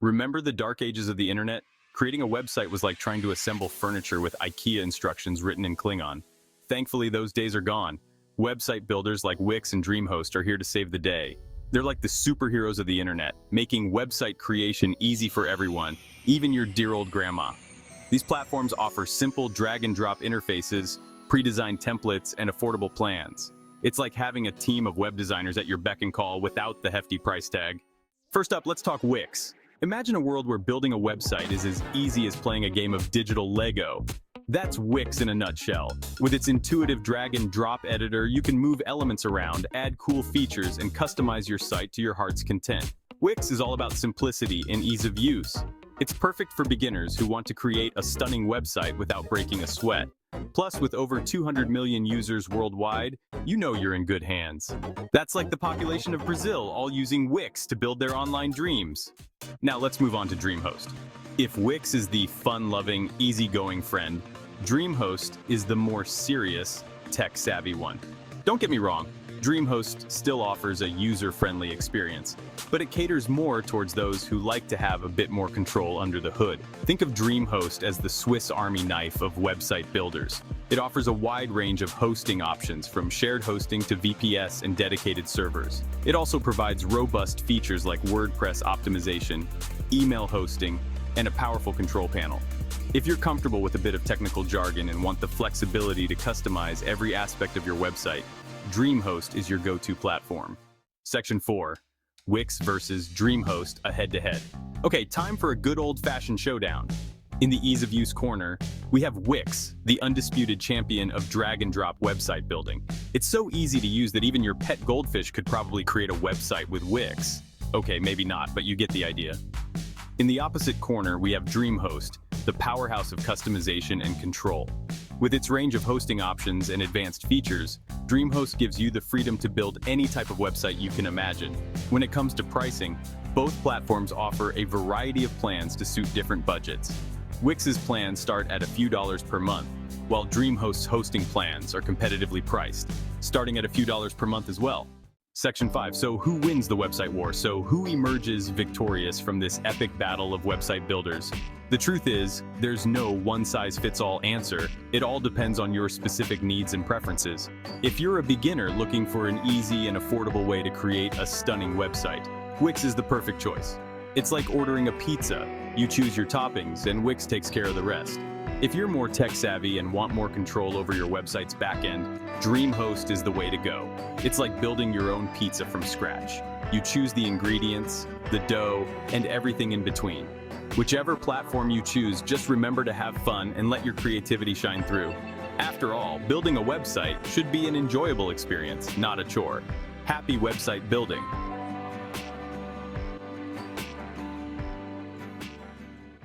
Remember the dark ages of the internet? Creating a website was like trying to assemble furniture with IKEA instructions written in Klingon. Thankfully, those days are gone. Website builders like Wix and DreamHost are here to save the day. They're like the superheroes of the internet, making website creation easy for everyone, even your dear old grandma. These platforms offer simple drag-and-drop interfaces, pre-designed templates, and affordable plans. It's like having a team of web designers at your beck and call without the hefty price tag. First up, let's talk Wix. Imagine a world where building a website is as easy as playing a game of digital Lego. That's Wix in a nutshell. With its intuitive drag-and-drop editor, you can move elements around, add cool features, and customize your site to your heart's content. Wix is all about simplicity and ease of use. It's perfect for beginners who want to create a stunning website without breaking a sweat. Plus, with over 200 million users worldwide, you know you're in good hands. That's like the population of Brazil all using Wix to build their online dreams. Now let's move on to DreamHost. If Wix is the fun-loving, easygoing friend, DreamHost is the more serious, tech-savvy one. Don't get me wrong, DreamHost still offers a user-friendly experience, but it caters more towards those who like to have a bit more control under the hood. Think of DreamHost as the Swiss Army knife of website builders. It offers a wide range of hosting options, from shared hosting to VPS and dedicated servers. It also provides robust features like WordPress optimization, email hosting, and a powerful control panel. If you're comfortable with a bit of technical jargon and want the flexibility to customize every aspect of your website, DreamHost is your go-to platform. Section 4. Wix versus DreamHost, a head-to-head. Okay, time for a good old-fashioned showdown. In the ease-of-use corner, we have Wix, the undisputed champion of drag-and-drop website building. It's so easy to use that even your pet goldfish could probably create a website with Wix. Okay, maybe not, but you get the idea. In the opposite corner, we have DreamHost, the powerhouse of customization and control. With its range of hosting options and advanced features, DreamHost gives you the freedom to build any type of website you can imagine. When it comes to pricing, both platforms offer a variety of plans to suit different budgets. Wix's plans start at a few dollars per month, while DreamHost's hosting plans are competitively priced, starting at a few dollars per month as well. Section 5. So who wins the website war? So who emerges victorious from this epic battle of website builders? The truth is, there's no one-size-fits-all answer. It all depends on your specific needs and preferences. If you're a beginner looking for an easy and affordable way to create a stunning website, Wix is the perfect choice. It's like ordering a pizza. You choose your toppings, and Wix takes care of the rest. If you're more tech-savvy and want more control over your website's backend, DreamHost is the way to go. It's like building your own pizza from scratch. You choose the ingredients, the dough, and everything in between. Whichever platform you choose, just remember to have fun and let your creativity shine through. After all, building a website should be an enjoyable experience, not a chore. Happy website building!